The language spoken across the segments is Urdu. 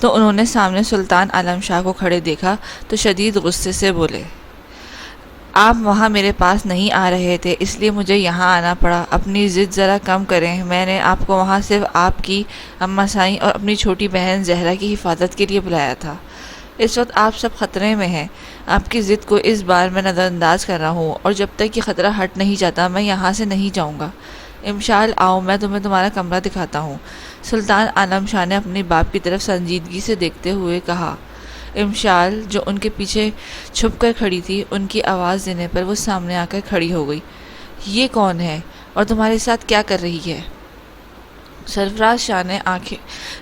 تو انہوں نے سامنے سلطان عالم شاہ کو کھڑے دیکھا تو شدید غصے سے بولے، آپ وہاں میرے پاس نہیں آ رہے تھے، اس لیے مجھے یہاں آنا پڑا، اپنی ضد ذرا کم کریں، میں نے آپ کو وہاں صرف آپ کی اماں سائیں اور اپنی چھوٹی بہن زہرا کی حفاظت کے لیے بلایا تھا۔ اس وقت آپ سب خطرے میں ہیں، آپ کی ضد کو اس بار میں نظر انداز کر رہا ہوں، اور جب تک یہ خطرہ ہٹ نہیں جاتا میں یہاں سے نہیں جاؤں گا۔ امشال آؤ، میں تمہیں تمہارا کمرہ دکھاتا ہوں۔ سلطان عالم شاہ نے اپنے باپ کی طرف سنجیدگی سے دیکھتے ہوئے کہا۔ امشال جو ان کے پیچھے چھپ کر کھڑی تھی، ان کی آواز دینے پر وہ سامنے آ کر کھڑی ہو گئی۔ یہ کون ہے اور تمہارے ساتھ کیا کر رہی ہے؟ سرفراز شاہ نے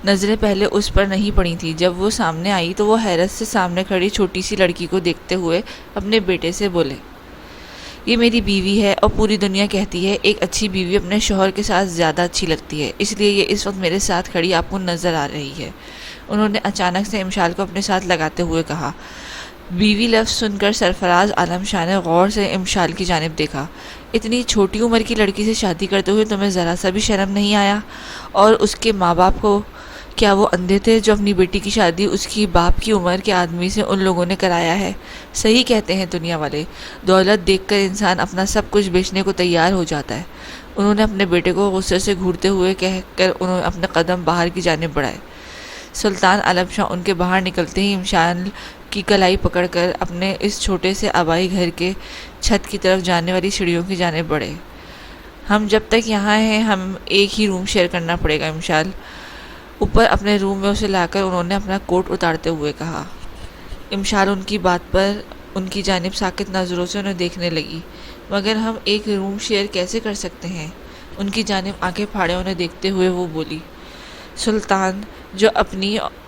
نظریں پہلے اس پر نہیں پڑی تھی، جب وہ سامنے آئی تو وہ حیرت سے سامنے کھڑی چھوٹی سی لڑکی کو دیکھتے ہوئے اپنے بیٹے سے بولے، یہ میری بیوی ہے اور پوری دنیا کہتی ہے ایک اچھی بیوی اپنے شوہر کے ساتھ زیادہ اچھی لگتی ہے، اس لیے یہ اس وقت میرے ساتھ کھڑی آپ کو نظر آ رہی ہے۔ انہوں نے اچانک سے امشال کو اپنے ساتھ لگاتے ہوئے کہا۔ بیوی لفظ سن کر سرفراز عالم شاہ نے غور سے امشال کی جانب دیکھا۔ اتنی چھوٹی عمر کی لڑکی سے شادی کرتے ہوئے تمہیں ذرا سا بھی شرم نہیں آیا؟ اور اس کے ماں باپ کو کیا وہ اندھے تھے جو اپنی بیٹی کی شادی اس کی باپ کی عمر کے آدمی سے ان لوگوں نے کرایا ہے؟ صحیح کہتے ہیں دنیا والے، دولت دیکھ کر انسان اپنا سب کچھ بیچنے کو تیار ہو جاتا ہے۔ انہوں نے اپنے بیٹے کو غصے سے گھورتے ہوئے کہہ کر انہوں نے اپنے قدم باہر کی جانب بڑھائے۔ سلطان عالم شاہ ان کے باہر نکلتے ہی امشال کی کلائی پکڑ کر اپنے اس چھوٹے سے آبائی گھر کے چھت کی طرف جانے والی سیڑھیوں کی جانب بڑھے۔ ہم جب تک یہاں ہیں ہم ایک ہی روم شیئر کرنا پڑے گا امشال، اوپر اپنے روم میں اسے لا کر انہوں نے اپنا کوٹ اتارتے ہوئے کہا۔ امشال ان کی بات پر ان کی جانب ساکت نظروں سے انہیں دیکھنے لگی۔ مگر ہم ایک روم شیئر کیسے کر سکتے ہیں؟ ان کی جانب آنکھیں پھاڑے انہیں دیکھتے ہوئے وہ بولی۔ سلطان جو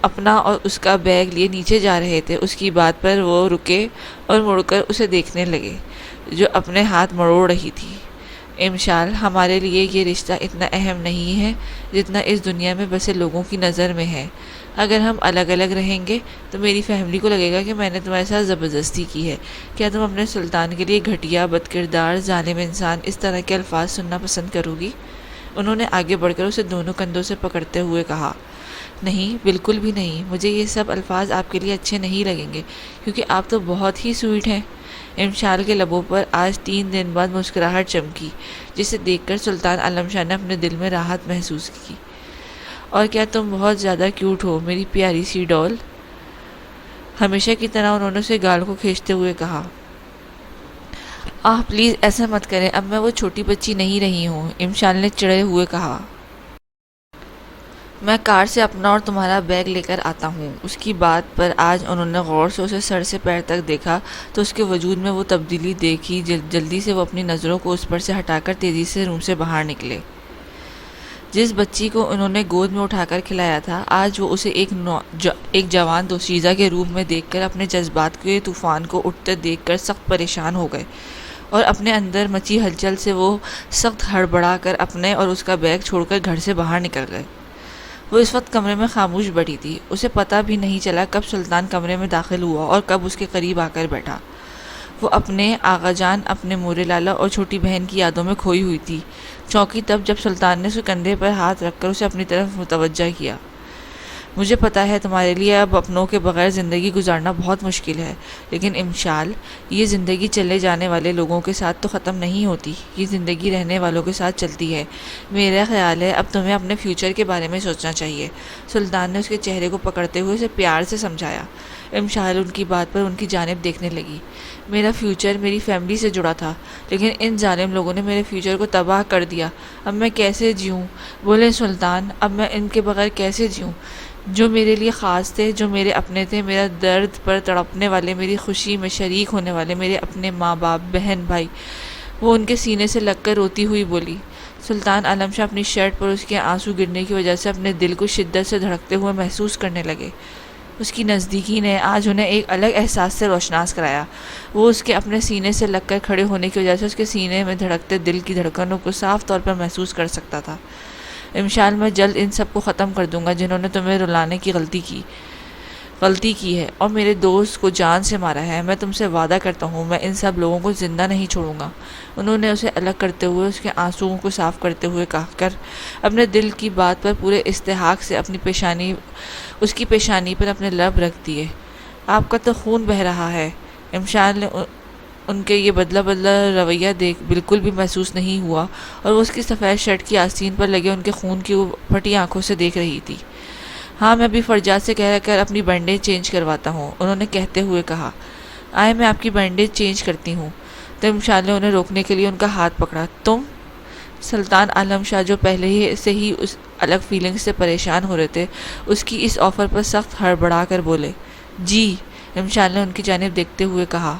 اپنا اور اس کا بیگ لیے نیچے جا رہے تھے، اس کی بات پر وہ رکے اور مڑ کر اسے دیکھنے لگے جو اپنے ہاتھ مروڑ رہی تھی۔ امشال، ہمارے لیے یہ رشتہ اتنا اہم نہیں ہے جتنا اس دنیا میں بسے لوگوں کی نظر میں ہے۔ اگر ہم الگ الگ رہیں گے تو میری فیملی کو لگے گا کہ میں نے تمہارے ساتھ زبردستی کی ہے۔ کیا تم اپنے سلطان کے لیے گھٹیا، بدکردار، ظالم انسان اس طرح کے الفاظ سننا پسند کرو گی؟ انہوں نے آگے بڑھ کر اسے دونوں کندھوں سے پکڑتے ہوئے کہا۔ نہیں، بالکل بھی نہیں، مجھے یہ سب الفاظ آپ کے لیے اچھے نہیں لگیں گے، کیونکہ آپ تو بہت ہی سویٹ ہیں۔ امشال کے لبوں پر آج 3 دن بعد مسکراہٹ چمکی، جسے دیکھ کر سلطان عالم شاہ نے اپنے دل میں راحت محسوس کی۔ اور کیا تم بہت زیادہ کیوٹ ہو میری پیاری سی ڈال؟ ہمیشہ کی طرح انہوں نے اسے گال کو کھینچتے ہوئے کہا۔ پلیز ایسا مت کریں، اب میں وہ چھوٹی بچی نہیں رہی ہوں، امشال نے چڑھے ہوئے کہا۔ میں کار سے اپنا اور تمہارا بیگ لے کر آتا ہوں۔ اس کی بات پر آج انہوں نے غور سے اسے سر سے پیر تک دیکھا تو اس کے وجود میں وہ تبدیلی دیکھی۔ جلدی سے وہ اپنی نظروں کو اس پر سے ہٹا کر تیزی سے روم سے باہر نکلے۔ جس بچی کو انہوں نے گود میں اٹھا کر کھلایا تھا، آج وہ اسے ایک جوان دوشیزہ کے روپ میں دیکھ کر اپنے جذبات کے طوفان کو اٹھتے دیکھ کر سخت پریشان ہو گئے، اور اپنے اندر مچی ہلچل سے وہ سخت ہڑبڑا کر اپنے اور اس کا بیگ چھوڑ کر گھر سے باہر نکل گئے۔ وہ اس وقت کمرے میں خاموش بیٹھی تھی، اسے پتہ بھی نہیں چلا کب سلطان کمرے میں داخل ہوا اور کب اس کے قریب آ کر بیٹھا۔ وہ اپنے آغا جان، اپنے مورے لالا اور چھوٹی بہن کی یادوں میں کھوئی ہوئی تھی۔ چونکی تب جب سلطان نے اس کے کندھے پر ہاتھ رکھ کر اسے اپنی طرف متوجہ کیا۔ مجھے پتا ہے تمہارے لیے اب اپنوں کے بغیر زندگی گزارنا بہت مشکل ہے، لیکن امشال، یہ زندگی چلے جانے والے لوگوں کے ساتھ تو ختم نہیں ہوتی، یہ زندگی رہنے والوں کے ساتھ چلتی ہے۔ میرا خیال ہے اب تمہیں اپنے فیوچر کے بارے میں سوچنا چاہیے۔ سلطان نے اس کے چہرے کو پکڑتے ہوئے اسے پیار سے سمجھایا۔ امشال ان کی بات پر ان کی جانب دیکھنے لگی۔ میرا فیوچر میری فیملی سے جڑا تھا، لیکن ان ظالم لوگوں نے میرے فیوچر کو تباہ کر دیا۔ اب میں کیسے جیوں؟ بولے سلطان، اب میں ان کے بغیر کیسے جیوں؟ جو میرے لیے خاص تھے، جو میرے اپنے تھے، میرا درد پر تڑپنے والے، میری خوشی میں شریک ہونے والے، میرے اپنے ماں باپ، بہن بھائی۔ وہ ان کے سینے سے لگ کر روتی ہوئی بولی۔ سلطان عالم شاہ اپنی شرٹ پر اس کے آنسو گرنے کی وجہ سے اپنے دل کو شدت سے دھڑکتے ہوئے محسوس کرنے لگے۔ اس کی نزدیکی نے آج انہیں ایک الگ احساس سے روشناس کرایا۔ وہ اس کے اپنے سینے سے لگ کر کھڑے ہونے کی وجہ سے اس کے سینے میں دھڑکتے دل کی دھڑکنوں کو صاف طور پر محسوس کر سکتا تھا۔ امشال، میں جلد ان سب کو ختم کر دوں گا جنہوں نے تمہیں رلانے کی غلطی کی۔ غلطی کی ہے اور میرے دوست کو جان سے مارا ہے۔ میں تم سے وعدہ کرتا ہوں میں ان سب لوگوں کو زندہ نہیں چھوڑوں گا۔ انہوں نے اسے الگ کرتے ہوئے اس کے آنسوؤں کو صاف کرتے ہوئے کہا کر اپنے دل کی بات پر پورے استحقاق سے اس کی پیشانی پر اپنے لب رکھ دیے۔ آپ کا تو خون بہہ رہا ہے۔ امشال نے ان کے یہ بدلہ رویہ دیکھ بالکل بھی محسوس نہیں ہوا اور وہ اس کی سفید شرٹ کی آستین پر لگے ان کے خون کی پھٹی آنکھوں سے دیکھ رہی تھی۔ ہاں میں ابھی فرجاد سے کہہ کر اپنی بینڈیج چینج کرواتا ہوں، انہوں نے کہتے ہوئے کہا۔ آئے میں آپ کی بینڈیج چینج کرتی ہوں۔ تو امشال نے انہیں روکنے کے لیے ان کا ہاتھ پکڑا۔ تم؟ سلطان عالم شاہ جو پہلے سے ہی اس الگ فیلنگ سے پریشان ہو رہے تھے اس کی اس آفر پر سخت ہڑبڑا کر بولے۔ جی، امشال نے ان کی جانب دیکھتے ہوئے کہا۔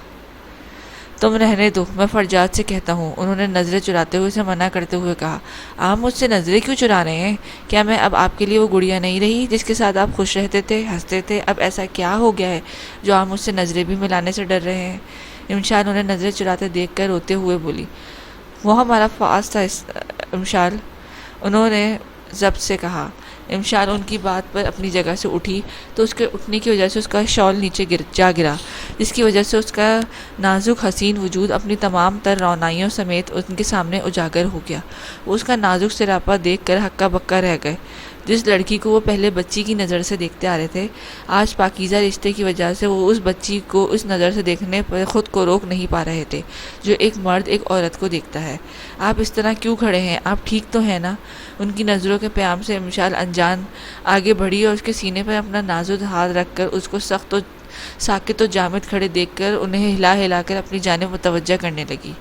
تم رہنے دو، میں فرجاد سے کہتا ہوں، انہوں نے نظریں چراتے ہوئے اسے منع کرتے ہوئے کہا۔ آپ مجھ سے نظریں کیوں چرا رہے ہیں؟ کیا میں اب آپ کے لیے وہ گڑیا نہیں رہی جس کے ساتھ آپ خوش رہتے تھے، ہنستے تھے؟ اب ایسا کیا ہو گیا ہے جو آپ مجھ سے نظریں بھی ملانے سے ڈر رہے ہیں؟ امشال انہیں نظریں چراتے دیکھ کر روتے ہوئے بولی۔ وہ ہمارا فاس تھا امشال، انہوں نے ضبط سے کہا۔ امشال ان کی بات پر اپنی جگہ سے اٹھی تو اس کے اٹھنے کی وجہ سے اس کا شال نیچے جا گرا، جس کی وجہ سے اس کا نازک حسین وجود اپنی تمام تر رونائیوں سمیت ان کے سامنے اجاگر ہو گیا۔ وہ اس کا نازک سراپا دیکھ کر ہکا بکا رہ گئے۔ جس لڑکی کو وہ پہلے بچی کی نظر سے دیکھتے آ رہے تھے، آج پاکیزہ رشتے کی وجہ سے وہ اس بچی کو اس نظر سے دیکھنے پر خود کو روک نہیں پا رہے تھے جو ایک مرد ایک عورت کو دیکھتا ہے۔ آپ اس طرح کیوں کھڑے ہیں؟ آپ ٹھیک تو ہیں نا؟ ان کی نظروں کے پیام سے امشال انجان آگے بڑھی اور اس کے سینے پر اپنا نازک ہاتھ رکھ کر اس کو سخت و ساکت و جامد کھڑے دیکھ کر انہیں ہلا ہلا کر اپنی جانب متوجہ کرنے لگی۔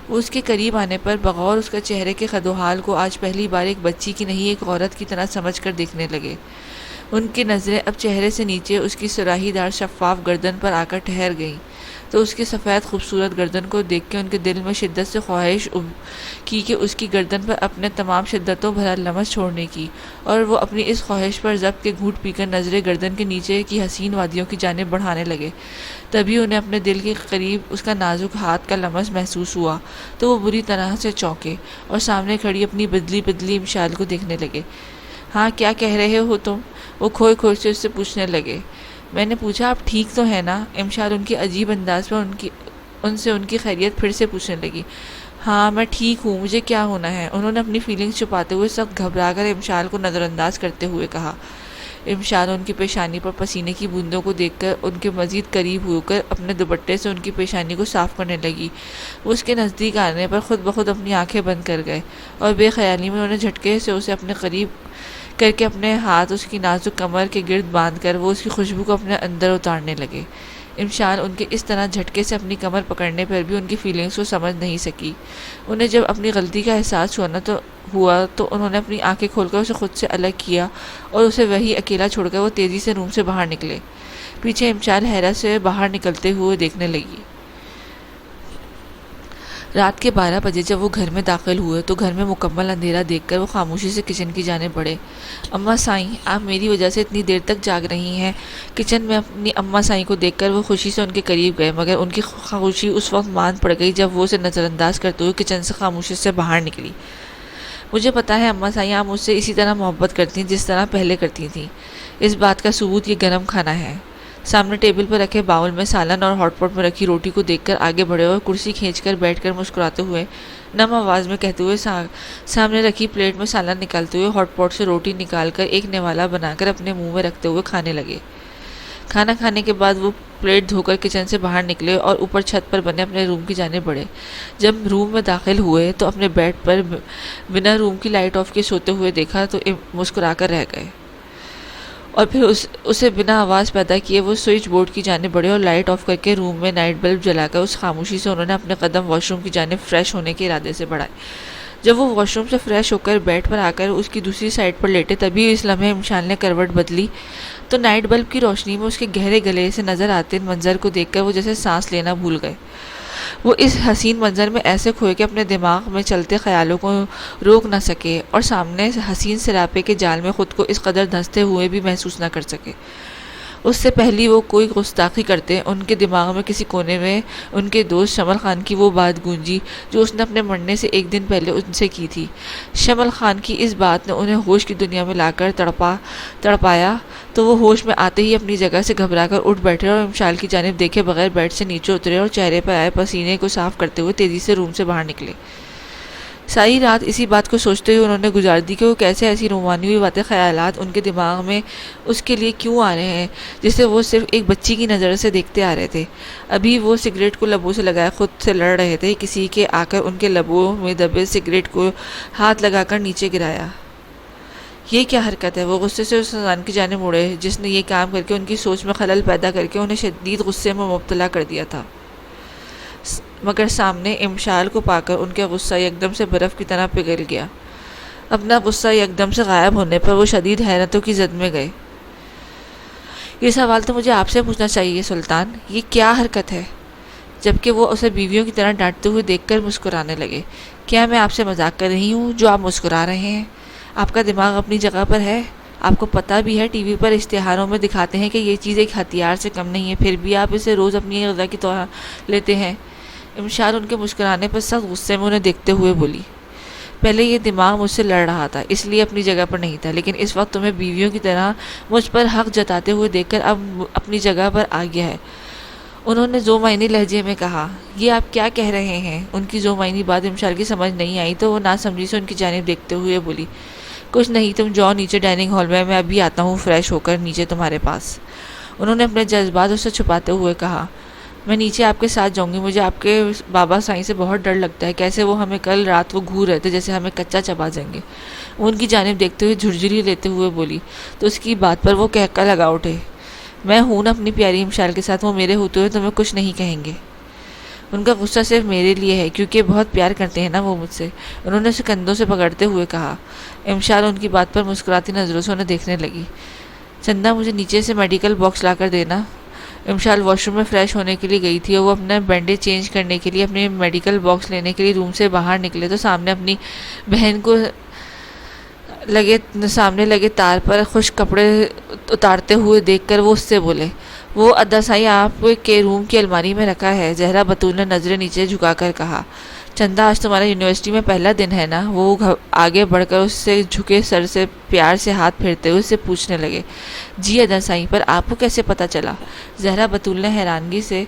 وہ اس کے قریب آنے پر بغور اس کا چہرے کے خد و حال کو آج پہلی بار ایک بچی کی نہیں ایک عورت کی طرح سمجھ کر دیکھنے لگے۔ ان کی نظریں اب چہرے سے نیچے اس کی سراہی دار شفاف گردن پر آ کر ٹھہر گئیں تو اس کی سفید خوبصورت گردن کو دیکھ کے ان کے دل میں شدت سے خواہش کی کہ اس کی گردن پر اپنے تمام شدتوں بھرا لمس چھوڑنے کی، اور وہ اپنی اس خواہش پر ضبط کے گھونٹ پی کر نظریں گردن کے نیچے کی حسین وادیوں کی جانب بڑھانے لگے۔ تبھی انہیں اپنے دل کے قریب اس کا نازک ہاتھ کا لمس محسوس ہوا تو وہ بری طرح سے چونکے اور سامنے کھڑی اپنی بدلی امشال کو دیکھنے لگے۔ ہاں کیا کہہ رہے ہو تم؟ وہ کھوئے کھوئے سے اس سے پوچھنے لگے۔ میں نے پوچھا آپ ٹھیک تو ہیں نا؟ امشال ان کی عجیب انداز پر ان سے ان کی خیریت پھر سے پوچھنے لگی۔ ہاں میں ٹھیک ہوں، مجھے کیا ہونا ہے؟ انہوں نے اپنی فیلنگز چھپاتے ہوئے سخت گھبرا کر امشال کو نظر انداز کرتے ہوئے کہا۔ امشال ان کی پیشانی پر پسینے کی بوندوں کو دیکھ کر ان کے مزید قریب ہو کر اپنے دوپٹے سے ان کی پیشانی کو صاف کرنے لگی۔ وہ اس کے نزدیک آنے پر خود بخود اپنی آنکھیں بند کر گئے اور بے خیالی میں انہیں جھٹکے سے اسے اپنے قریب کر کے اپنے ہاتھ اس کی نازک کمر کے گرد باندھ کر وہ اس کی خوشبو کو اپنے اندر اتارنے لگے۔ امشال ان کے اس طرح جھٹکے سے اپنی کمر پکڑنے پر بھی ان کی فیلنگز کو سمجھ نہیں سکی۔ انہیں جب اپنی غلطی کا احساس ہوا تو انہوں نے اپنی آنکھیں کھول کر اسے خود سے الگ کیا اور اسے وہی اکیلا چھوڑ کر وہ تیزی سے روم سے باہر نکلے۔ پیچھے امشال حیرت سے باہر نکلتے ہوئے دیکھنے لگی۔ رات کے 12 بجے جب وہ گھر میں داخل ہوئے تو گھر میں مکمل اندھیرا دیکھ کر وہ خاموشی سے کچن کی جانب بڑھے۔ اماں سائیں، آپ میری وجہ سے اتنی دیر تک جاگ رہی ہیں؟ کچن میں اپنی اماں سائیں کو دیکھ کر وہ خوشی سے ان کے قریب گئے، مگر ان کی خوشی اس وقت ماند پڑ گئی جب وہ اسے نظر انداز کرتے ہوئے کچن سے خاموشی سے باہر نکلی۔ مجھے پتا ہے اماں سائیں، آپ مجھ سے اسی طرح محبت کرتی ہیں جس طرح پہلے کرتی تھیں۔ اس بات کا ثبوت یہ گرم کھانا ہے۔ سامنے ٹیبل پر رکھے باؤل میں سالن اور ہاٹ پاٹ میں رکھی روٹی کو دیکھ کر آگے بڑھے اور کرسی کھینچ کر بیٹھ کر مسکراتے ہوئے نم آواز میں کہتے ہوئے سامنے رکھی پلیٹ میں سالن نکالتے ہوئے ہاٹ پاٹ سے روٹی نکال کر ایک نوالا بنا کر اپنے منہ میں رکھتے ہوئے کھانے لگے۔ کھانا کھانے کے بعد وہ پلیٹ دھو کر کچن سے باہر نکلے اور اوپر چھت پر بنے اپنے روم کی جانب بڑھے۔ جب روم میں داخل ہوئے تو اپنے بیڈ پر بنا روم کی لائٹ آف کے سوتے ہوئے دیکھا تو مسکرا کر رہ گئے، اور پھر اسے بنا آواز پیدا کیے وہ سوئچ بورڈ کی جانب بڑھے اور لائٹ آف کر کے روم میں نائٹ بلب جلا کر اس خاموشی سے انہوں نے اپنے قدم واش روم کی جانب فریش ہونے کے ارادے سے بڑھائے۔ جب وہ واش روم سے فریش ہو کر بیڈ پر آ کر اس کی دوسری سائڈ پر لیٹے تبھی اس لمحے امشال نے کروٹ بدلی تو نائٹ بلب کی روشنی میں اس کے گہرے گلے سے نظر آتے منظر کو دیکھ کر وہ جیسے سانس لینا بھول گئے۔ وہ اس حسین منظر میں ایسے کھوئے کہ اپنے دماغ میں چلتے خیالوں کو روک نہ سکے اور سامنے حسین سراپے کے جال میں خود کو اس قدر دھنستے ہوئے بھی محسوس نہ کر سکے۔ اس سے پہلی وہ کوئی گستاخی کرتے ان کے دماغ میں کسی کونے میں ان کے دوست شمل خان کی وہ بات گونجی جو اس نے اپنے مرنے سے ایک دن پہلے ان سے کی تھی۔ شمل خان کی اس بات نے انہیں ہوش کی دنیا میں لا کر تڑپایا تو وہ ہوش میں آتے ہی اپنی جگہ سے گھبرا کر اٹھ بیٹھے اور امشال کی جانب دیکھے بغیر بیڈ سے نیچے اترے اور چہرے پر آئے پسینے کو صاف کرتے ہوئے تیزی سے روم سے باہر نکلے۔ ساری رات اسی بات کو سوچتے ہوئے انہوں نے گزار دی کہ وہ کیسے ایسی رومانی ہوئی باتیں خیالات ان کے دماغ میں اس کے لیے کیوں آ رہے ہیں جسے وہ صرف ایک بچی کی نظر سے دیکھتے آ رہے تھے۔ ابھی وہ سگریٹ کو لبوں سے لگائے خود سے لڑ رہے تھے، کسی کے آ کر ان کے لبوں میں دبے سگریٹ کو ہاتھ لگا کر نیچے گرایا۔ یہ کیا حرکت ہے؟ وہ غصے سے اس انسان کی جانب مڑے جس نے یہ کام کر کے ان کی سوچ میں خلل پیدا کر کے انہیں شدید غصے میں مبتلا کر دیا تھا، مگر سامنے امشال کو پا کر ان کا غصہ یکدم سے برف کی طرح پگھل گیا۔ اپنا غصہ یکدم سے غائب ہونے پر وہ شدید حیرتوں کی زد میں گئے۔ یہ سوال تو مجھے آپ سے پوچھنا چاہیے سلطان، یہ کیا حرکت ہے؟ جبکہ وہ اسے بیویوں کی طرح ڈانٹتے ہوئے دیکھ کر مسکرانے لگے۔ کیا میں آپ سے مذاق کر رہی ہوں جو آپ مسکرا رہے ہیں؟ آپ کا دماغ اپنی جگہ پر ہے؟ آپ کو پتہ بھی ہے ٹی وی پر اشتہاروں میں دکھاتے ہیں کہ یہ چیز ایک ہتھیار سے کم نہیں ہے، پھر بھی آپ اسے روز اپنی غذا کی طرح لیتے ہیں۔ امشال ان کے مسکرانے پر سخت غصے میں انہیں دیکھتے ہوئے بولی، پہلے یہ دماغ مجھ سے لڑ رہا تھا اس لیے اپنی جگہ پر نہیں تھا، لیکن اس وقت تمہیں بیویوں کی طرح مجھ پر حق جتاتے ہوئے دیکھ کر اب اپنی جگہ پر آ گیا ہے۔ انہوں نے ذومعنی لہجے میں کہا۔ یہ آپ کیا کہہ رہے ہیں؟ ان کی ذومعنی بات امشال کی سمجھ نہیں آئی تو وہ ناسمجھی سے ان کی جانب دیکھتے ہوئے بولی، کچھ نہیں، تم جاؤ نیچے ڈائننگ ہال میں ابھی آتا ہوں فریش ہو کر نیچے تمہارے پاس۔ انہوں نے اپنے جذبات اس سے چھپاتے ہوئے کہا، میں نیچے آپ کے ساتھ جاؤں گی، مجھے آپ کے بابا سائیں سے بہت ڈر لگتا ہے، کیسے وہ ہمیں کل رات کو گھور رہے تھے جیسے ہمیں کچا چبا جائیں گے۔ وہ ان کی جانب دیکھتے ہوئے جھرجھری لیتے ہوئے بولی تو اس کی بات پر وہ کہکا لگا اٹھے، میں ہوں نا اپنی پیاری امشال کے ساتھ، وہ میرے ہوتے ہوئے تمہیں کچھ نہیں کہیں گے۔ ان کا غصہ صرف میرے لیے ہے کیونکہ بہت پیار کرتے ہیں نا وہ مجھ سے، انہوں نے اسے کندھوں سے پکڑتے ہوئے کہا۔ امشال ان کی بات پر مسکراتی نظروں سے انہیں دیکھنے لگی۔ چندہ مجھے نیچے سے میڈیکل باکس لا کر دینا۔ امشال واش روم میں فریش ہونے کے لیے گئی تھی اور وہ اپنا بینڈیج چینج کرنے کے لیے اپنے میڈیکل باکس لینے کے لیے روم سے باہر نکلے تو سامنے اپنی بہن کو سامنے لگے تار پر خشک کپڑے اتارتے ہوئے دیکھ کر وہ اس سے بولے، وہ اداسائی آپ کے روم کی الماری میں رکھا ہے۔ زہرا بطول نے نظریں نیچے جھکا کر کہا، چندہ آج تمہارا یونیورسٹی میں پہلا دن ہے نا؟ وہ آگے بڑھ کر اس سے جھکے سر سے پیار سے ہاتھ پھیرتے ہوئے اس سے پوچھنے لگے، جی اداسائی، پر آپ کو کیسے پتہ چلا؟ زہرا بطول نے حیرانگی سے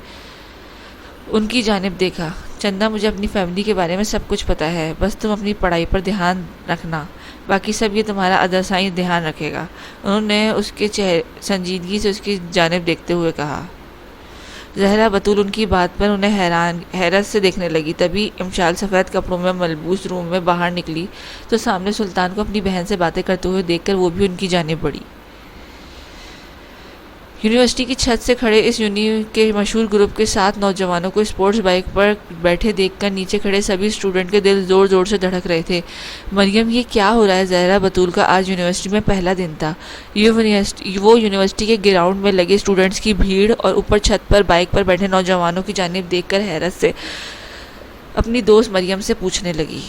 ان کی جانب دیکھا۔ چندہ مجھے اپنی فیملی کے بارے میں سب کچھ پتہ ہے، بس تم اپنی پڑھائی پر دھیان رکھنا، باقی سب یہ تمہارا اداسائی دھیان رکھے گا۔ انہوں نے اس کے سنجیدگی سے اس کی جانب دیکھتے ہوئے کہا۔ زہرا بطول ان کی بات پر انہیں حیرت سے دیکھنے لگی۔ تبھی امشال سفید کپڑوں میں ملبوس روم میں باہر نکلی تو سامنے سلطان کو اپنی بہن سے باتیں کرتے ہوئے دیکھ کر وہ بھی ان کی جانب بڑھی۔ یونیورسٹی کی چھت سے کھڑے اس کے مشہور گروپ کے 7 نوجوانوں کو اسپورٹس بائک پر بیٹھے دیکھ کر نیچے کھڑے سبھی اسٹوڈنٹ کے دل زور زور سے دھڑک رہے تھے۔ مریم یہ کیا ہو رہا ہے؟ زہرا بطول کا آج یونیورسٹی میں پہلا دن تھا۔ وہ یونیورسٹی کے گراؤنڈ میں لگے اسٹوڈنٹس کی بھیڑ اور اوپر چھت پر بائک پر بیٹھے نوجوانوں کی جانب دیکھ کر حیرت سے اپنی دوست مریم سے پوچھنے لگی،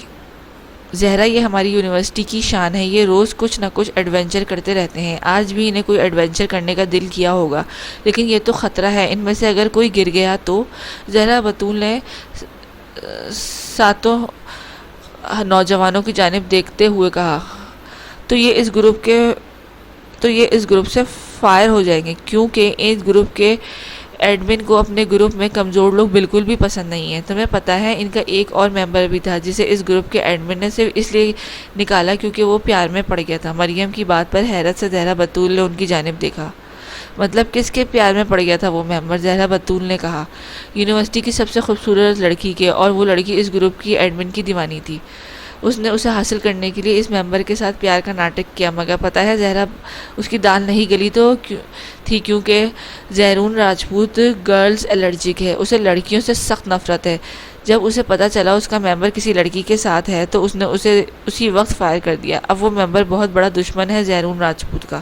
زہرا یہ ہماری یونیورسٹی کی شان ہے، یہ روز کچھ نہ کچھ ایڈونچر کرتے رہتے ہیں، آج بھی انہیں کوئی ایڈونچر کرنے کا دل کیا ہوگا، لیکن یہ تو خطرہ ہے، ان میں سے اگر کوئی گر گیا تو؟ زہرا بطول نے 7 نوجوانوں کی جانب دیکھتے ہوئے کہا، تو یہ اس گروپ سے فائر ہو جائیں گے، کیونکہ اس گروپ کے ایڈمن کو اپنے گروپ میں کمزور لوگ بالکل بھی پسند نہیں ہیں۔ تمہیں پتہ ہے ان کا ایک اور ممبر بھی تھا جسے اس گروپ کے ایڈمن نے صرف اس لیے نکالا کیونکہ وہ پیار میں پڑ گیا تھا۔ مریم کی بات پر حیرت سے زہرا بطول نے ان کی جانب دیکھا۔ مطلب کس کے پیار میں پڑ گیا تھا وہ ممبر؟ زہرا بطول نے کہا، یونیورسٹی کی سب سے خوبصورت لڑکی کے، اور وہ لڑکی اس گروپ کی ایڈمن کی دیوانی تھی۔ اس نے اسے حاصل کرنے کے لیے اس ممبر کے ساتھ پیار کا ناٹک کیا، مگر پتہ ہے زہرا اس کی دال نہیں گلی تھی کیونکہ زہرون راجپوت گرلز الرجک ہے، اسے لڑکیوں سے سخت نفرت ہے۔ جب اسے پتہ چلا اس کا ممبر کسی لڑکی کے ساتھ ہے تو اس نے اسے اسی وقت فائر کر دیا۔ اب وہ ممبر بہت بڑا دشمن ہے زہرون راجپوت کا،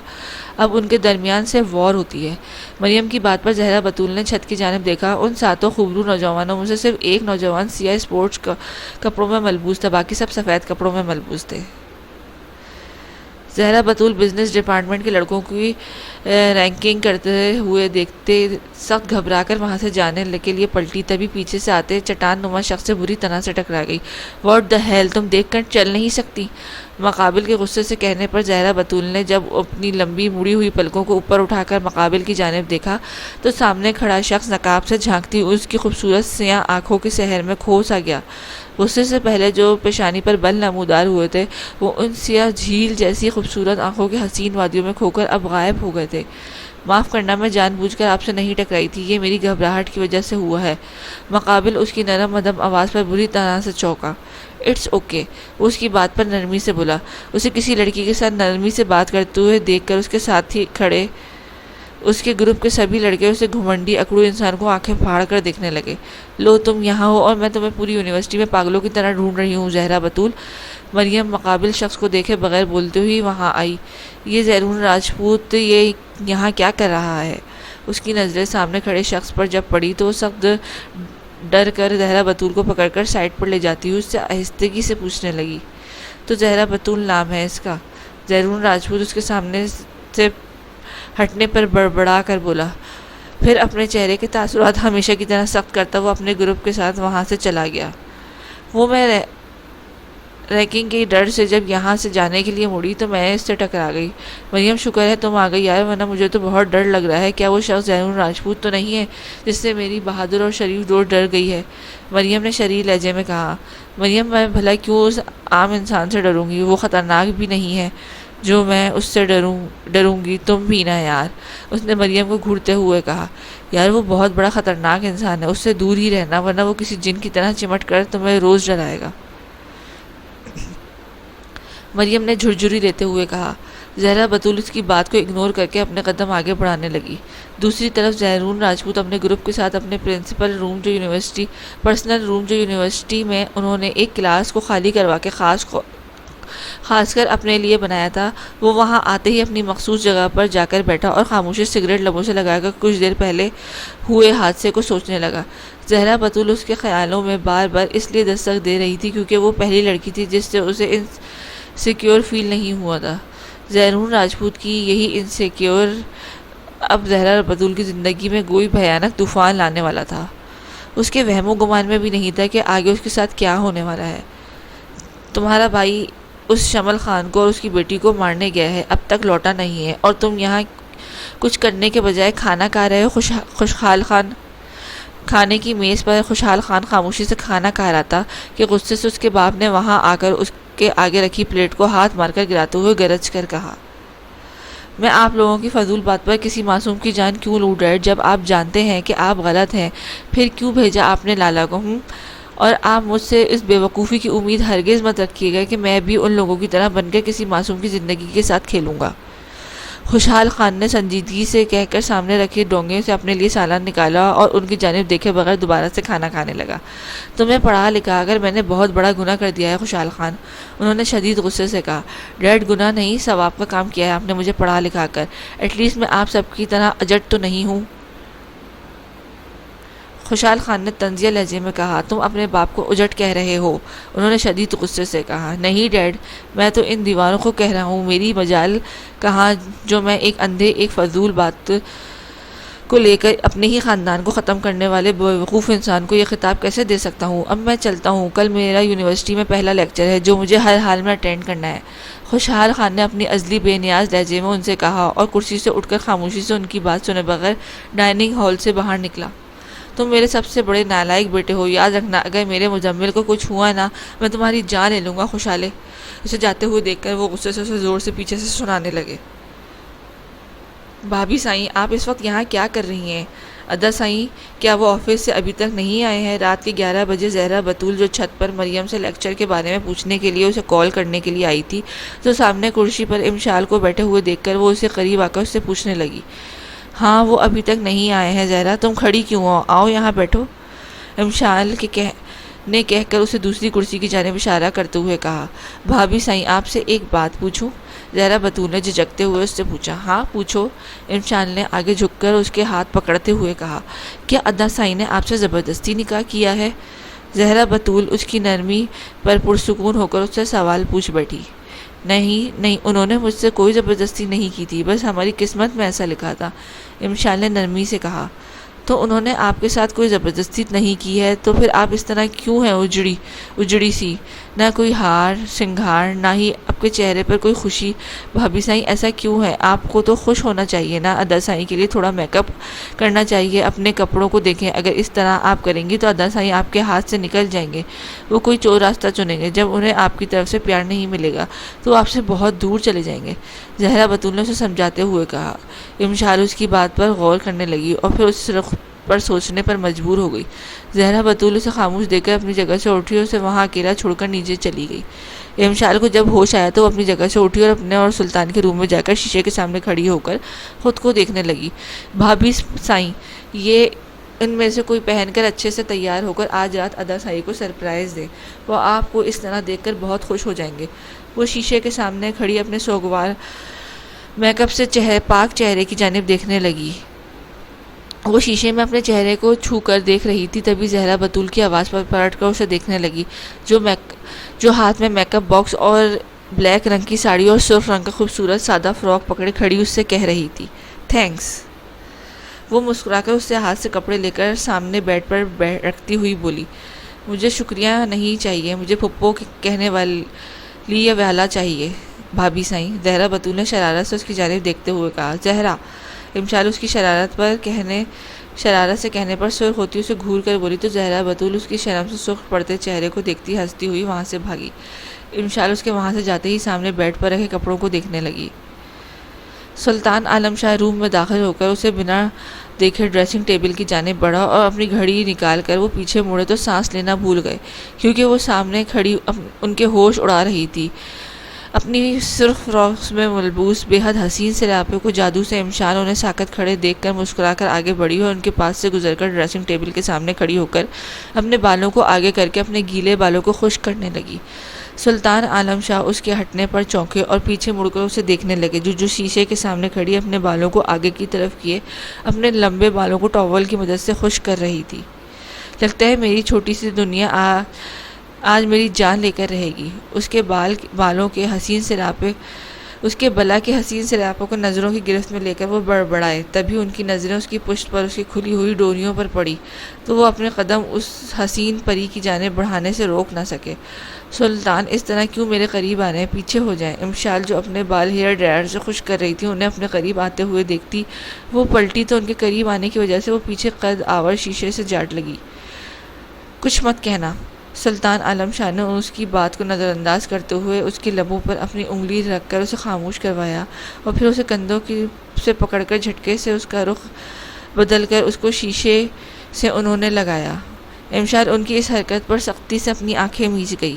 اب ان کے درمیان سے وار ہوتی ہے۔ مریم کی بات پر زہرا بطول نے چھت کی جانب دیکھا۔ ان 7 خوبرو نوجوانوں میں سے صرف ایک نوجوان سیاہ اسپورٹس کپڑوں میں ملبوس تھا، باقی سب سفید کپڑوں میں ملبوس تھے۔ زہرا بطول بزنس ڈپارٹمنٹ کے لڑکوں کی رینکنگ کرتے ہوئے دیکھتے سخت گھبرا کر وہاں سے جانے کے لیے پلٹی، تبھی پیچھے سے آتے چٹان نما شخص سے بری طرح سے ٹکرا گئی۔ واٹ دا ہیل، تم دیکھ کر چل نہیں سکتی؟ مقابل کے غصے سے کہنے پر زہرا بطول نے جب اپنی لمبی مڑی ہوئی پلکوں کو اوپر اٹھا کر مقابل کی جانب دیکھا تو سامنے کھڑا شخص نقاب سے جھانکتی اس کی خوبصورت سیاہ آنکھوں کے سحر میں کھو سا گیا۔ غصے سے پہلے جو پیشانی پر بل نمودار ہوئے تھے وہ ان سیاہ جھیل جیسی خوبصورت آنکھوں کے حسین وادیوں میں کھو کر اب غائب ہو گئے تھے۔ معاف کرنا، میں جان بوجھ کر آپ سے نہیں ٹکرائی تھی، یہ میری گھبراہٹ کی وجہ سے ہوا ہے۔ مقابل اس کی نرم مدھم آواز پر بری طرح سے چونکا۔ اٹس اوکے، وہ اس کی بات پر نرمی سے بولا۔ اسے کسی لڑکی کے ساتھ نرمی سے بات کرتے ہوئے دیکھ کر اس کے ساتھ ہی کھڑے اس کے گروپ کے سبھی لڑکے اسے گھمنڈی اکڑو انسان کو آنکھیں پھاڑ کر دیکھنے لگے۔ لو تم یہاں ہو اور میں تمہیں پوری یونیورسٹی میں پاگلوں کی طرح ڈھونڈ رہی ہوں زہرا بطول۔ مریم مقابل شخص کو دیکھے بغیر بولتے ہوئی وہاں آئی۔ یہ زیرون راجپوت یہ یہاں کیا کر رہا ہے؟ اس کی نظریں سامنے کھڑے شخص پر جب پڑی تو وہ سخت ڈر کر زہرا بطول کو پکڑ کر سائڈ پر لے جاتی ہوئی اس سے آہستگی سے پوچھنے لگی۔ تو زہرا بطول نام ہے اس کا؟ زیرون راجپوت اس کے سامنے سے ہٹنے پر بڑبڑا کر بولا، پھر اپنے چہرے کے تاثرات ہمیشہ کی طرح سخت کرتا وہ اپنے گروپ کے ساتھ وہاں سے چلا گیا۔ وہ میں ریکنگ کے ڈر سے جب یہاں سے جانے کے لیے مڑی تو میں اس سے ٹکرا گئی۔ مریم شکر ہے تم آ گئی یار، ورنہ مجھے تو بہت ڈر لگ رہا ہے۔ کیا وہ شخص زیرون راجپوت تو نہیں ہے جس سے میری بہادر اور شریف دوست ڈر گئی ہے؟ مریم نے شریر لہجے میں کہا۔ مریم، میں بھلا کیوں اس عام انسان سے ڈروں گی؟ وہ خطرناک بھی نہیں ہے جو میں اس سے ڈروں گی، تم بھی نہ یار، اس نے مریم کو گھورتے ہوئے کہا۔ یار وہ بہت بڑا خطرناک انسان ہے، اس سے دور ہی رہنا ورنہ وہ کسی جن کی طرح چمٹ کر تمہیں روز ڈرائے گا، مریم نے جھرجھری لیتے ہوئے کہا۔ زہرا بطول اس کی بات کو اگنور کر کے اپنے قدم آگے بڑھانے لگی۔ دوسری طرف زیرون راجپوت اپنے گروپ کے ساتھ اپنے پرنسپل روم جو یونیورسٹی میں انہوں نے ایک کلاس کو خالی کروا کے خاص کر اپنے لیے بنایا تھا، وہ وہاں آتے ہی اپنی مخصوص جگہ پر جا کر بیٹھا اور خاموشی سگریٹ لبوں سے لگا کر کچھ دیر پہلے ہوئے حادثے کو سوچنے لگا۔ زہرا بطول اس کے خیالوں میں بار بار اس لیے دستک دے رہی تھی کیونکہ وہ پہلی لڑکی تھی جس سے اسے انسیکیور فیل نہیں ہوا تھا۔ زیرون راجپوت کی یہی انسیکیور اب زہرا بطول کی زندگی میں کوئی بھیانک طوفان لانے والا تھا۔ اس کے وہم و گمان میں بھی نہیں تھا کہ آگے اس کے ساتھ کیا ہونے والا ہے۔ تمہارا بھائی اس شمل خان کو اور اس کی بیٹی کو مارنے گیا ہے، اب تک لوٹا نہیں ہے، اور تم یہاں کچھ کرنے کے بجائے کھانا کھا رہے ہو۔ خوشحال خان کھانے کی میز پر خوشحال خان خاموشی سے کھانا کھا رہا تھا کہ غصے سے اس کے باپ نے وہاں آ کر اس کے آگے رکھی پلیٹ کو ہاتھ مار کر گراتے ہوئے گرج کر کہا، میں آپ لوگوں کی فضول بات پر کسی معصوم کی جان کیوں لوں ڈیڈ؟ جب آپ جانتے ہیں کہ آپ غلط ہیں پھر کیوں بھیجا آپ نے لالا کو؟ اور آپ مجھ سے اس بے وقوفی کی امید ہرگز مت رکھیے گا کہ میں بھی ان لوگوں کی طرح بن کر کسی معصوم کی زندگی کے ساتھ کھیلوں گا۔ خوشحال خان نے سنجیدگی سے کہہ کر سامنے رکھے ڈونگے سے اپنے لیے سالن نکالا اور ان کی جانب دیکھے بغیر دوبارہ سے کھانا کھانے لگا۔ تمہیں پڑھا لکھا کر میں نے بہت بڑا گناہ کر دیا ہے خوشحال خان، انہوں نے شدید غصے سے کہا۔ ڈیڈ گناہ نہیں، ثواب کا کام کیا ہے آپ نے مجھے پڑھا لکھا کر، ایٹ لیسٹ میں آپ سب کی طرح اجٹ تو نہیں ہوں۔ خوشحال خان نے طنزیہ لہجے میں کہا، تم اپنے باپ کو اجٹ کہہ رہے ہو، انہوں نے شدید غصے سے کہا۔ نہیں ڈیڈ، میں تو ان دیواروں کو کہہ رہا ہوں، میری مجال کہاں جو میں ایک اندھے ایک فضول بات کو لے کر اپنے ہی خاندان کو ختم کرنے والے بیوقوف انسان کو یہ خطاب کیسے دے سکتا ہوں؟ اب میں چلتا ہوں، کل میرا یونیورسٹی میں پہلا لیکچر ہے جو مجھے ہر حال میں اٹینڈ کرنا ہے۔ خوشحال خان نے اپنی ازلی بے نیاز لہجے میں ان سے کہا اور کرسی سے اٹھ کر خاموشی سے ان کی بات سنے بغیر ڈائننگ ہال سے باہر نکلا۔ تم میرے سب سے بڑے نالائق بیٹے ہو، یاد رکھنا اگر میرے مزمل کو کچھ ہوا نا میں تمہاری جان لے لوں گا۔ خوشحالے اسے جاتے ہوئے دیکھ کر وہ غصے سے اسے زور سے پیچھے سے سنانے لگے، بھابھی سائیں آپ اس وقت یہاں کیا کر رہی ہیں؟ ادا سائیں کیا وہ آفس سے ابھی تک نہیں آئے ہیں؟ رات کے 11 بجے زہرا بطول جو چھت پر مریم سے لیکچر کے بارے میں پوچھنے کے لیے اسے کال کرنے کے لیے آئی تھی تو سامنے کرسی پر امشال کو بیٹھے ہوئے دیکھ کر وہ اسے قریب آ کر اس سے پوچھنے لگی، ہاں وہ ابھی تک نہیں آئے ہیں زہرا، تم کھڑی کیوں ہو؟ آؤ یہاں بیٹھو، امشال نے کہہ کر اسے دوسری کرسی کی جانب اشارہ کرتے ہوئے کہا۔ بھابھی سائیں آپ سے ایک بات پوچھوں؟ زہرا بطول نے جھجکتے ہوئے اس سے پوچھا۔ ہاں پوچھو، امشال نے آگے جھک کر اس کے ہاتھ پکڑتے ہوئے کہا۔ کیا ادا سائیں نے آپ سے زبردستی نکاح کیا ہے؟ زہرا بطول اس کی نرمی پر پرسکون ہو کر اس سے سوال پوچھ بیٹھی۔ نہیں نہیں، انہوں نے مجھ سے کوئی زبردستی نہیں کی تھی، بس ہماری قسمت میں ایسا لکھا تھا، امشال نے نرمی سے کہا۔ تو انہوں نے آپ کے ساتھ کوئی زبردستی نہیں کی ہے، تو پھر آپ اس طرح کیوں ہیں اجڑی سی؟ نہ کوئی ہار سنگھار، نہ ہی آپ کے چہرے پر کوئی خوشی۔ بھابھی سائیں ایسا کیوں ہے؟ آپ کو تو خوش ہونا چاہیے نا، ادا سائیں کے لیے تھوڑا میک اپ کرنا چاہیے، اپنے کپڑوں کو دیکھیں، اگر اس طرح آپ کریں گی تو ادا سائیں آپ کے ہاتھ سے نکل جائیں گے، وہ کوئی چور راستہ چنیں گے، جب انہیں آپ کی طرف سے پیار نہیں ملے گا تو وہ آپ سے بہت دور چلے جائیں گے، زہرا بتول نے اسے سمجھاتے ہوئے کہا۔ امشال اس کی بات پر غور کرنے لگی اور پھر اس رخ پر سوچنے پر مجبور ہو گئی۔ زہرا بتول اسے خاموش دیکھ کر اپنی جگہ سے اٹھی اور اسے وہاں اکیلا چھوڑ کر نیچے چلی گئی۔ امشال کو جب ہوش آیا تو وہ اپنی جگہ سے اٹھی اور اپنے اور سلطان کے روم میں جا کر شیشے کے سامنے کھڑی ہو کر خود کو دیکھنے لگی۔ بھابھی سائیں، یہ ان میں سے کوئی پہن کر اچھے سے تیار ہو کر آج رات ادا سائی کو سرپرائز دے، وہ آپ کو اس طرح دیکھ کر بہت خوش ہو جائیں گے۔ وہ شیشے کے سامنے کھڑی اپنے سوگوار میک اپ سے پاک چہرے کی جانب دیکھنے لگی۔ وہ شیشے میں اپنے چہرے کو چھو کر دیکھ رہی تھی، تبھی زہرا بتول کی آواز پر پلٹ کر اسے دیکھنے لگی، جو ہاتھ میں میک اپ باکس اور بلیک رنگ کی ساڑی اور سرخ رنگ کا خوبصورت سادہ فراک پکڑے کھڑی اس سے کہہ رہی تھی، تھینکس۔ وہ مسکرا کر اس سے ہاتھ سے کپڑے لے کر سامنے بیڈ پر رکھتی ہوئی بولی، مجھے شکریہ نہیں چاہیے، مجھے پھپھو کہنے والی یا والا چاہیے بھابھی سائیں، زہرا بتول نے شرارت سے اس کی جانب دیکھتے ہوئے کہا۔ زہرا! امشال اس کی شرارت سے کہنے پر سرخ ہوتی اسے گھور کر بولی تو زہرا بتول اس کی شرم سے سرخ پڑتے چہرے کو دیکھتی ہنستی ہوئی وہاں سے بھاگی۔ امشال اس کے وہاں سے جاتے ہی سامنے بیڈ پر رکھے کپڑوں کو دیکھنے لگی۔ سلطان عالم شاہ روم میں داخل ہو کر اسے بنا دیکھے ڈریسنگ ٹیبل کی جانب بڑھا اور اپنی گھڑی نکال کر وہ پیچھے مڑے تو سانس لینا بھول گئے، کیونکہ وہ سامنے کھڑی ان کے ہوش اڑا رہی تھی۔ اپنی سرخ فراک میں ملبوس بے حد حسین سراپے کو جادو سے امشال انہیں ساکت کھڑے دیکھ کر مسکرا کر آگے بڑھی اور ان کے پاس سے گزر کر ڈریسنگ ٹیبل کے سامنے کھڑی ہو کر اپنے بالوں کو آگے کر کے اپنے گیلے بالوں کو خشک کرنے لگی۔ سلطان عالم شاہ اس کے ہٹنے پر چونکے اور پیچھے مڑ کر اسے دیکھنے لگے، جو شیشے کے سامنے کھڑی اپنے بالوں کو آگے کی طرف کیے اپنے لمبے بالوں کو ٹاول کی مدد سے خشک کر رہی تھی۔ لگتا ہے میری چھوٹی سی دنیا آج میری جان لے کر رہے گی۔ اس کے بالوں کے حسین سراپے، اس کے بلا کے حسین سراپوں کو نظروں کی گرفت میں لے کر وہ بڑبڑائے، تبھی ان کی نظریں اس کی پشت پر اس کی کھلی ہوئی ڈوریوں پر پڑی تو وہ اپنے قدم اس حسین پری کی جانب بڑھانے سے روک نہ سکے۔ سلطان، اس طرح کیوں میرے قریب آ رہے ہیں؟ پیچھے ہو جائیں۔ امشال جو اپنے بال ہیئر ڈرائر سے خشک کر رہی تھی انہیں اپنے قریب آتے ہوئے دیکھتی وہ پلٹی تو ان کے قریب آنے کی وجہ سے وہ پیچھے قد آور شیشے سے جاٹ لگی۔ کچھ مت کہنا۔ سلطان عالم شاہ نے اس کی بات کو نظر انداز کرتے ہوئے اس کے لبوں پر اپنی انگلی رکھ کر اسے خاموش کروایا اور پھر اسے کندھوں سے پکڑ کر جھٹکے سے اس کا رخ بدل کر اس کو شیشے سے انہوں نے لگایا۔ امشال ان کی اس حرکت پر سختی سے اپنی آنکھیں میچ گئی۔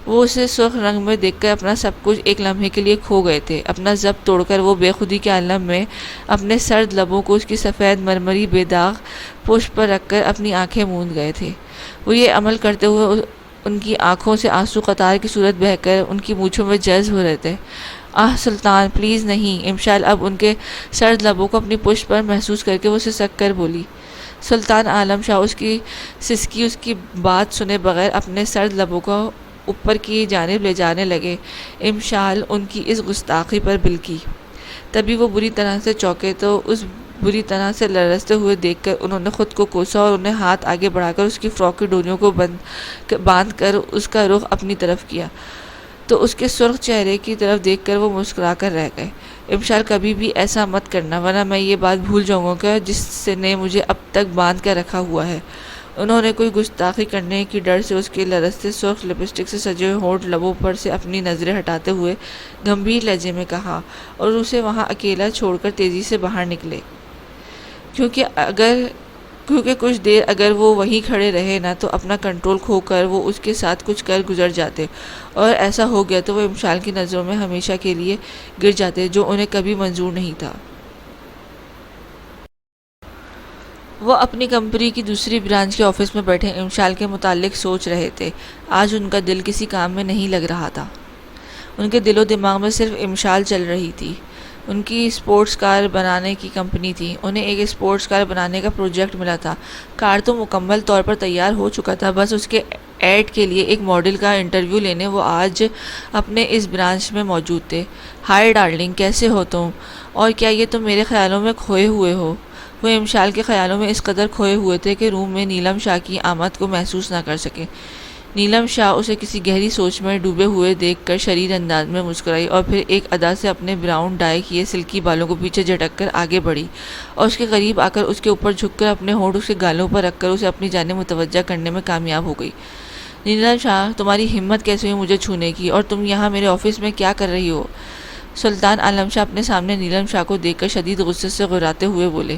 وہ اسے سرخ رنگ میں دیکھ کر اپنا سب کچھ ایک لمحے کے لیے کھو گئے تھے۔ اپنا ضبط توڑ کر وہ بے خودی کے عالم میں اپنے سرد لبوں کو اس کی سفید مرمری بے داغ پشت پر رکھ کر اپنی آنکھیں موند گئے تھے۔ وہ یہ عمل کرتے ہوئے ان کی آنکھوں سے آنسو قطار کی صورت بہہ کر ان کی مونچھوں میں جذب ہو رہے تھے۔ آہ سلطان، پلیز نہیں۔ امشال اب ان کے سرد لبوں کو اپنی پشت پر محسوس کر کے وہ سسک کر بولی۔ سلطان عالم شاہ اس کی سسکی اس کی بات سنے بغیر اپنے سرد لبوں کو اوپر کی جانب لے جانے لگے۔ امشال ان کی اس گستاخی پر بلکی، تبھی وہ بری طرح سے چونکے تو اس بری طرح سے لرزتے ہوئے دیکھ کر انہوں نے خود کو کوسا اور انہیں ہاتھ آگے بڑھا کر اس کی فراک کی ڈوریوں کو باندھ کر اس کا رخ اپنی طرف کیا تو اس کے سرخ چہرے کی طرف دیکھ کر وہ مسکرا کر رہ گئے۔ امشال، کبھی بھی ایسا مت کرنا ورنہ میں یہ بات بھول جاؤں گا جس نے مجھے اب تک باندھ کر رکھا ہوا ہے۔ انہوں نے کوئی گستاخی کرنے کی ڈر سے اس کے لرزتے سرخ لپسٹک سے سجے ہوئے ہونٹ لبوں پر سے اپنی نظریں ہٹاتے ہوئے گمبھیر لہجے میں کہا اور اسے وہاں اکیلا چھوڑ کر تیزی سے باہر نکلے، کیونکہ کچھ دیر اگر وہ وہیں کھڑے رہے نا تو اپنا کنٹرول کھو کر وہ اس کے ساتھ کچھ کر گزر جاتے، اور ایسا ہو گیا تو وہ امشال کی نظروں میں ہمیشہ کے لیے گر جاتے، جو انہیں کبھی منظور نہیں تھا۔ وہ اپنی کمپنی کی دوسری برانچ کے آفس میں بیٹھے امشال کے متعلق سوچ رہے تھے۔ آج ان کا دل کسی کام میں نہیں لگ رہا تھا، ان کے دل و دماغ میں صرف امشال چل رہی تھی۔ ان کی اسپورٹس کار بنانے کی کمپنی تھی۔ انہیں ایک اسپورٹس کار بنانے کا پروجیکٹ ملا تھا۔ کار تو مکمل طور پر تیار ہو چکا تھا، بس اس کے ایڈ کے لیے ایک ماڈل کا انٹرویو لینے وہ آج اپنے اس برانچ میں موجود تھے۔ ہائے ڈارلنگ، کیسے ہو تم؟ اور کیا یہ تم میرے خیالوں میں کھوئے ہوئے ہو؟ وہ امشال کے خیالوں میں اس قدر کھوئے ہوئے تھے کہ روم میں نیلم شاہ کی آمد کو محسوس نہ کر سکے۔ نیلم شاہ اسے کسی گہری سوچ میں ڈوبے ہوئے دیکھ کر شریر انداز میں مسکرائی اور پھر ایک ادا سے اپنے براؤن ڈائی کیے سلکی بالوں کو پیچھے جھٹک کر آگے بڑھی اور اس کے قریب آ کر اس کے اوپر جھک کر اپنے ہونٹ اس کے گالوں پر رکھ کر اسے اپنی جانب متوجہ کرنے میں کامیاب ہو گئی۔ نیلم شاہ، تمہاری ہمت کیسے ہوئی مجھے چھونے کی، اور تم یہاں میرے آفس میں کیا کر رہی ہو؟ سلطان عالم شاہ اپنے سامنے نیلم شاہ کو دیکھ کر شدید غصے سے غراتے ہوئے بولے۔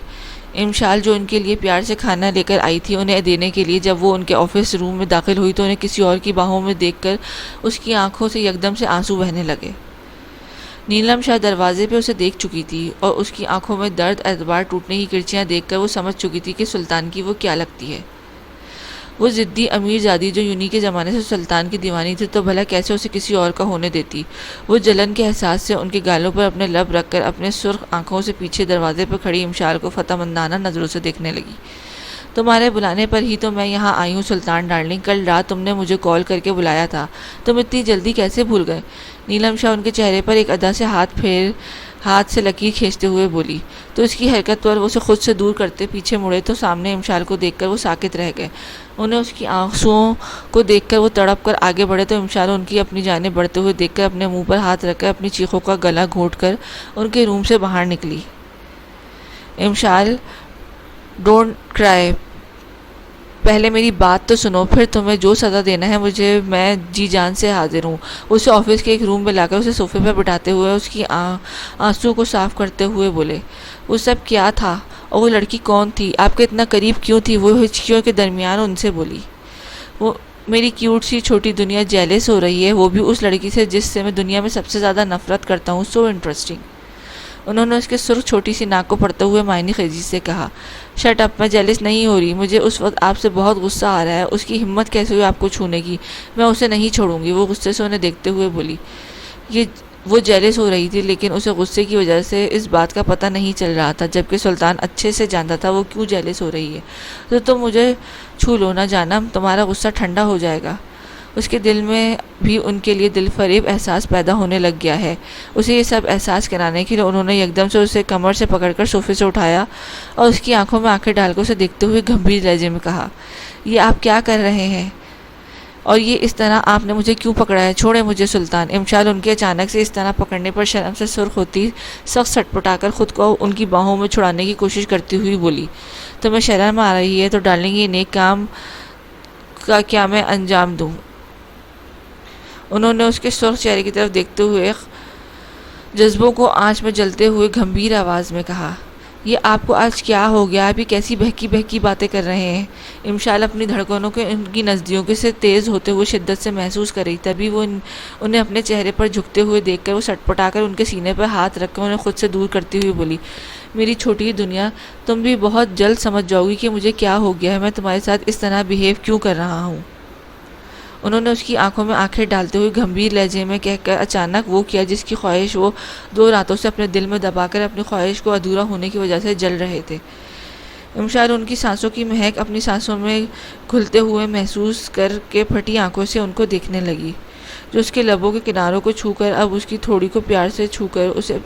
امشال جو ان کے لیے پیار سے کھانا لے کر آئی تھی انہیں دینے کے لیے جب وہ ان کے آفس روم میں داخل ہوئی تو انہیں کسی اور کی باہوں میں دیکھ کر اس کی آنکھوں سے یکدم سے آنسو بہنے لگے۔ نیلم شاہ دروازے پہ اسے دیکھ چکی تھی اور اس کی آنکھوں میں درد، اعتبار ٹوٹنے کی کرچیاں دیکھ کر وہ سمجھ چکی تھی کہ سلطان کی وہ کیا لگتی ہے۔ وہ ضدی امیر زادی جو یونی کے زمانے سے سلطان کی دیوانی تھی تو بھلا کیسے اسے کسی اور کا ہونے دیتی۔ وہ جلن کے احساس سے ان کے گالوں پر اپنے لب رکھ کر اپنے سرخ آنکھوں سے پیچھے دروازے پر کھڑی امشال کو فتح مندانہ نظروں سے دیکھنے لگی۔ تمہارے بلانے پر ہی تو میں یہاں آئی ہوں سلطان ڈارلنگ، کل رات تم نے مجھے کال کر کے بلایا تھا، تم اتنی جلدی کیسے بھول گئے؟ نیلم شاہ ان کے چہرے پر ایک ادا سے ہاتھ سے لکیر کھینچتے ہوئے بولی، تو اس کی حرکت پر وہ اسے خود سے دور کرتے پیچھے مڑے تو سامنے امشال کو دیکھ کر وہ ساکت رہ گئے۔ انہیں اس کی آنسوؤں کو دیکھ کر وہ تڑپ کر آگے بڑھے تو امشال ان کی اپنی جانب بڑھتے ہوئے دیکھ کر اپنے منہ پر ہاتھ رکھ کر اپنی چیخوں کا گلا گھونٹ کر ان کے روم سے باہر نکلی۔ امشال، ڈونٹ کرائی، پہلے میری بات تو سنو، پھر تمہیں جو سزا دینا ہے مجھے، میں جی جان سے حاضر ہوں۔ اسے آفس کے ایک روم میں لا کر اسے صوفے پر بٹھاتے ہوئے اس کی آنسو کو صاف کرتے ہوئے بولے، وہ سب کیا تھا اور وہ لڑکی کون تھی؟ آپ کے اتنا قریب کیوں تھی؟ وہ ہچکیوں کے درمیان ان سے بولی۔ وہ میری کیوٹ سی چھوٹی دنیا جیلس ہو رہی ہے، وہ بھی اس لڑکی سے جس سے میں دنیا میں سب سے زیادہ نفرت کرتا ہوں، سو انٹرسٹنگ۔ انہوں نے اس کے سرخ چھوٹی سی ناک کو پڑھتے ہوئے معنی خیزی سے کہا، شٹ اپ، میں جیلس نہیں ہو رہی، مجھے اس وقت آپ سے بہت غصہ آ رہا ہے، اس کی ہمت کیسے ہوئی آپ کو چھونے کی، میں اسے نہیں چھوڑوں گی۔ وہ غصے سے انہیں دیکھتے ہوئے بولی۔ وہ جیلس ہو رہی تھی لیکن اسے غصے کی وجہ سے اس بات کا پتہ نہیں چل رہا تھا، جبکہ سلطان اچھے سے جانتا تھا وہ کیوں جیلس ہو رہی ہے۔ تو تم مجھے چھو لو نہ جانم، تمہارا غصہ ٹھنڈا ہو جائے گا۔ اس کے دل میں بھی ان کے لیے دل فریب احساس پیدا ہونے لگ گیا ہے۔ اسے یہ سب احساس کرانے کے لیے انہوں نے یکدم سے اسے کمر سے پکڑ کر صوفے سے اٹھایا اور اس کی آنکھوں میں آنکھیں ڈال کر اسے دیکھتے ہوئے گمبھیر لہجے میں کہا، یہ آپ کیا کر رہے ہیں اور یہ اس طرح آپ نے مجھے کیوں پکڑا ہے؟ چھوڑے مجھے سلطان۔ امشال ان کے اچانک سے اس طرح پکڑنے پر شرم سے سرخ ہوتی سخت سٹپٹا کر خود کو ان کی باہوں میں چھڑانے کی کوشش کرتی ہوئی بولی، تمہیں شرم آ رہی ہے تو ڈارلنگ یہ نیک کام کا کیا میں انجام دوں؟ انہوں نے اس کے سرخ چہرے کی طرف دیکھتے ہوئے جذبوں کو آنچ میں جلتے ہوئے گمبھیر آواز میں کہا، یہ آپ کو آج کیا ہو گیا؟ آپ یہ کیسی بہکی بہکی باتیں کر رہے ہیں؟ امشال اپنی دھڑکنوں کے ان کی نزدیکیوں سے تیز ہوتے ہوئے شدت سے محسوس کر رہی، تبھی وہ انہیں اپنے چہرے پر جھکتے ہوئے دیکھ کر وہ سٹپٹا کر ان کے سینے پر ہاتھ رکھ کر انہیں خود سے دور کرتی ہوئی بولی، میری چھوٹی دنیا، تم بھی بہت جلد سمجھ جاؤ گی کہ مجھے کیا ہو گیا ہے، میں تمہارے ساتھ اس طرح بیہیو کیوں کر رہا ہوں۔ انہوں نے اس کی آنکھوں میں آنکھیں ڈالتے ہوئے گمبھیر لہجے میں کہہ کر اچانک وہ کیا جس کی خواہش وہ 2 راتوں سے اپنے دل میں دبا کر اپنی خواہش کو ادھورا ہونے کی وجہ سے جل رہے تھے۔ امشال ان کی سانسوں کی مہک اپنی سانسوں میں گھلتے ہوئے محسوس کر کے پھٹی آنکھوں سے ان کو دیکھنے لگی، جو اس کے لبوں کے کناروں کو چھو کر اب اس کی تھوڑی کو پیار سے چھو کر اسے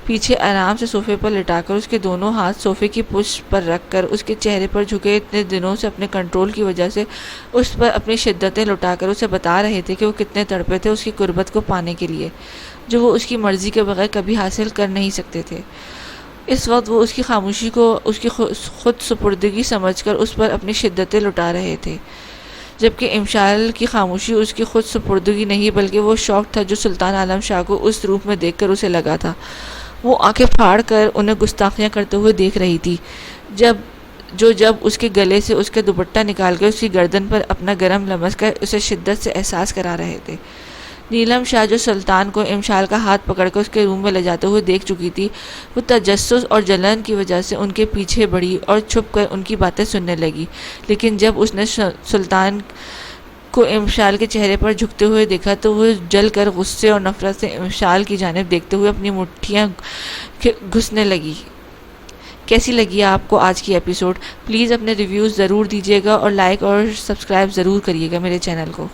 پیچھے آرام سے صوفے پر لٹا کر اس کے دونوں ہاتھ صوفے کی پشت پر رکھ کر اس کے چہرے پر جھکے اتنے دنوں سے اپنے کنٹرول کی وجہ سے اس پر اپنی شدتیں لٹا کر اسے بتا رہے تھے کہ وہ کتنے تڑپے تھے اس کی قربت کو پانے کے لیے، جو وہ اس کی مرضی کے بغیر کبھی حاصل کر نہیں سکتے تھے۔ اس وقت وہ اس کی خاموشی کو اس کی خود سپردگی سمجھ کر اس پر اپنی شدتیں لٹا رہے تھے، جبکہ امشال کی خاموشی اس کی خود سپردگی نہیں بلکہ وہ شوق تھا جو سلطان عالم شاہ کو اس روپ میں دیکھ کر اسے لگا تھا۔ وہ آنکھیں پھاڑ کر انہیں گستاخیاں کرتے ہوئے دیکھ رہی تھی، جب اس کے گلے سے اس کے دوپٹہ نکال کر اس کی گردن پر اپنا گرم لمس کر اسے شدت سے احساس کرا رہے تھے۔ نیلم شاہ جو سلطان کو امشال کا ہاتھ پکڑ کر اس کے روم میں لے جاتے ہوئے دیکھ چکی تھی، وہ تجسس اور جلن کی وجہ سے ان کے پیچھے بڑھی اور چھپ کر ان کی باتیں سننے لگی، لیکن جب اس نے سلطان کو امشال کے چہرے پر جھکتے ہوئے دیکھا تو وہ جل کر غصے اور نفرت سے امشال کی جانب دیکھتے ہوئے اپنی مٹھیاں گھسنے لگی۔ کیسی لگی آپ کو آج کی ایپیسوڈ؟ پلیز اپنے ریویوز ضرور دیجیے گا اور لائک اور سبسکرائب ضرور کریے گا میرے چینل کو۔